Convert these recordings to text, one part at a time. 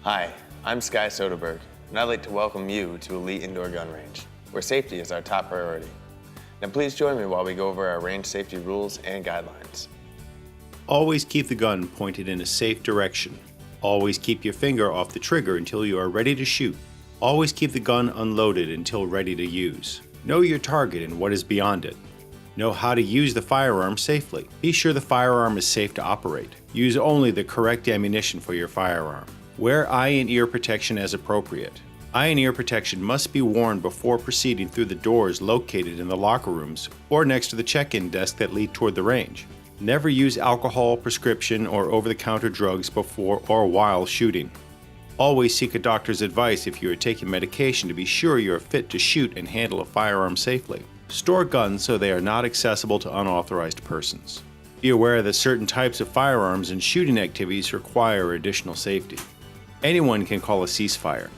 Hi, I'm Sky Soderberg, and I'd like to welcome you to Elite Indoor Gun Range, where safety is our top priority. Now please join me while we go over our range safety rules and guidelines. Always keep the gun pointed in a safe direction. Always keep your finger off the trigger until you are ready to shoot. Always keep the gun unloaded until ready to use. Know your target and what is beyond it. Know how to use the firearm safely. Be sure the firearm is safe to operate. Use only the correct ammunition for your firearm. Wear eye and ear protection as appropriate. Eye and ear protection must be worn before proceeding through the doors located in the locker rooms or next to the check-in desk that lead toward the range. Never use alcohol, prescription, or over-the-counter drugs before or while shooting. Always seek a doctor's advice if you are taking medication to be sure you are fit to shoot and handle a firearm safely. Store guns so they are not accessible to unauthorized persons. Be aware that certain types of firearms and shooting activities require additional safety. Anyone can call a ceasefire.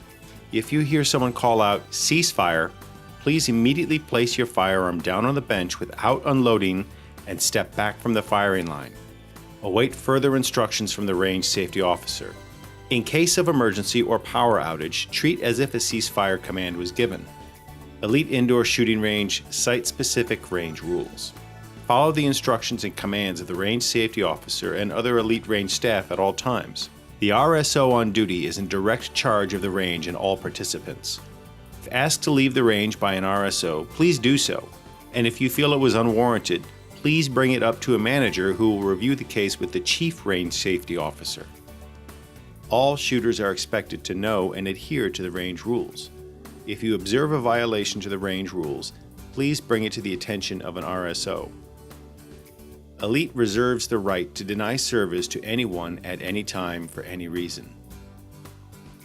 If you hear someone call out ceasefire, please immediately place your firearm down on the bench without unloading and step back from the firing line. Await further instructions from the range safety officer. In case of emergency or power outage, treat as if a ceasefire command was given. Elite Indoor Shooting Range Site-Specific Range Rules. Follow the instructions and commands of the range safety officer and other elite range staff at all times. The RSO on duty is in direct charge of the range and all participants. If asked to leave the range by an RSO, please do so, and if you feel it was unwarranted, please bring it up to a manager who will review the case with the chief range safety officer. All shooters are expected to know and adhere to the range rules. If you observe a violation to the range rules, please bring it to the attention of an RSO. Elite reserves the right to deny service to anyone at any time for any reason.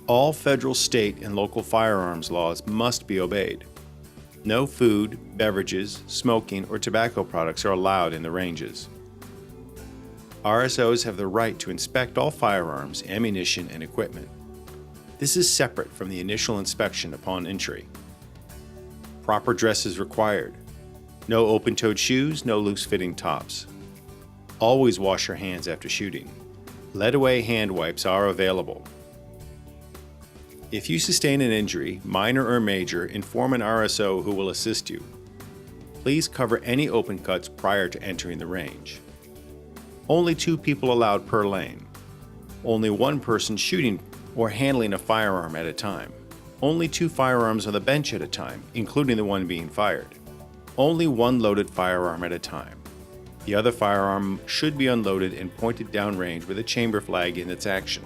All federal, state, and local firearms laws must be obeyed. No food, beverages, smoking, or tobacco products are allowed in the ranges. RSOs have the right to inspect all firearms, ammunition, and equipment. This is separate from the initial inspection upon entry. Proper dress is required. No open-toed shoes, no loose-fitting tops. Always wash your hands after shooting. Lead-away hand wipes are available. If you sustain an injury, minor or major, inform an RSO who will assist you. Please cover any open cuts prior to entering the range. Only 2 people allowed per lane. Only 1 person shooting or handling a firearm at a time. Only 2 firearms on the bench at a time, including the one being fired. Only 1 loaded firearm at a time. The other firearm should be unloaded and pointed downrange with a chamber flag in its action.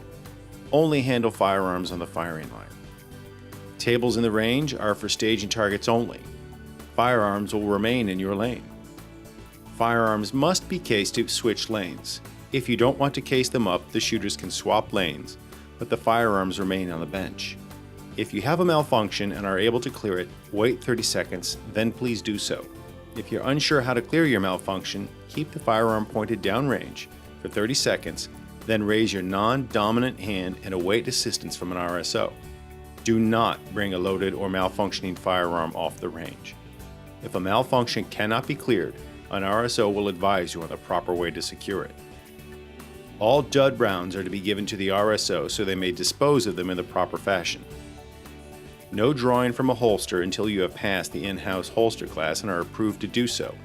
Only handle firearms on the firing line. Tables in the range are for staging targets only. Firearms will remain in your lane. Firearms must be cased to switch lanes. If you don't want to case them up, the shooters can swap lanes, but the firearms remain on the bench. If you have a malfunction and are able to clear it, wait 30 seconds, then please do so. If you're unsure how to clear your malfunction, keep the firearm pointed downrange for 30 seconds, then raise your non-dominant hand and await assistance from an RSO. Do not bring a loaded or malfunctioning firearm off the range. If a malfunction cannot be cleared, an RSO will advise you on the proper way to secure it. All dud rounds are to be given to the RSO so they may dispose of them in the proper fashion. No drawing from a holster until you have passed the in-house holster class and are approved to do so.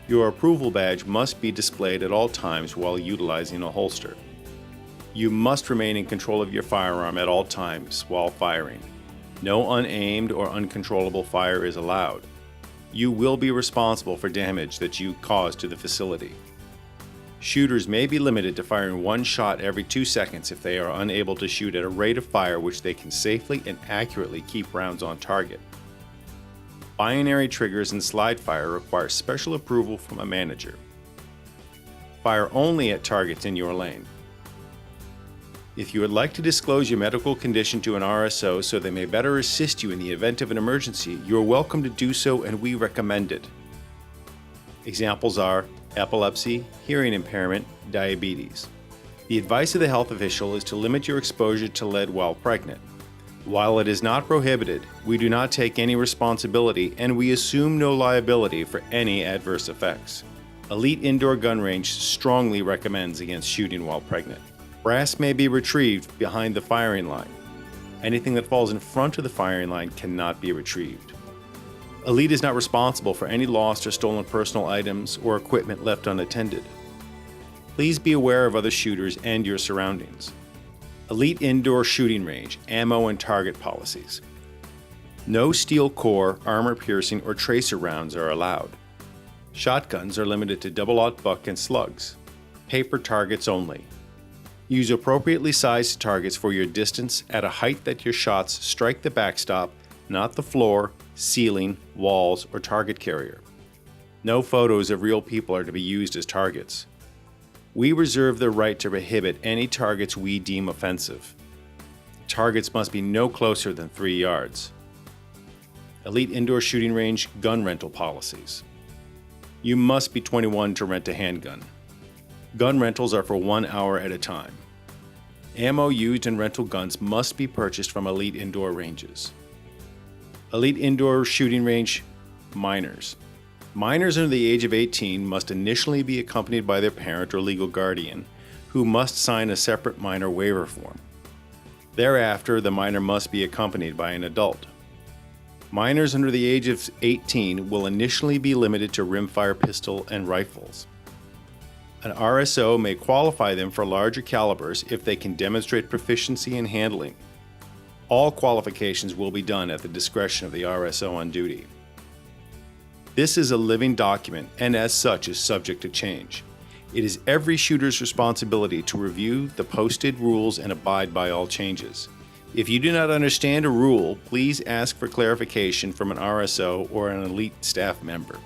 Your approval badge must be displayed at all times while utilizing a holster. You must remain in control of your firearm at all times while firing. No unaimed or uncontrollable fire is allowed. You will be responsible for damage that you cause to the facility. Shooters may be limited to firing 1 shot every 2 seconds if they are unable to shoot at a rate of fire which they can safely and accurately keep rounds on target. Binary triggers and slide fire require special approval from a manager. Fire only at targets in your lane. If you would like to disclose your medical condition to an RSO so they may better assist you in the event of an emergency, you are welcome to do so and we recommend it. Examples are epilepsy, hearing impairment, diabetes. The advice of the health official is to limit your exposure to lead while pregnant. While it is not prohibited, we do not take any responsibility and we assume no liability for any adverse effects. Elite Indoor Gun Range strongly recommends against shooting while pregnant. Brass may be retrieved behind the firing line. Anything that falls in front of the firing line cannot be retrieved. Elite is not responsible for any lost or stolen personal items or equipment left unattended. Please be aware of other shooters and your surroundings. Elite Indoor Shooting Range, Ammo and Target Policies. No steel core, armor-piercing, or tracer rounds are allowed. Shotguns are limited to double-aught buck and slugs. Paper targets only. Use appropriately sized targets for your distance at a height that your shots strike the backstop, not the floor, ceiling, walls, or target carrier. No photos of real people are to be used as targets. We reserve the right to prohibit any targets we deem offensive. Targets must be no closer than 3 yards. Elite Indoor Shooting Range Gun Rental Policies. You must be 21 to rent a handgun. Gun rentals are for 1 hour at a time. Ammo used in rental guns must be purchased from Elite Indoor Ranges. Elite Indoor Shooting Range Minors. Minors under the age of 18 must initially be accompanied by their parent or legal guardian, who must sign a separate minor waiver form. Thereafter, the minor must be accompanied by an adult. Minors under the age of 18 will initially be limited to rimfire pistol and rifles. An RSO may qualify them for larger calibers if they can demonstrate proficiency in handling. All qualifications will be done at the discretion of the RSO on duty. This is a living document and as such is subject to change. It is every shooter's responsibility to review the posted rules and abide by all changes. If you do not understand a rule, please ask for clarification from an RSO or an Elite staff member.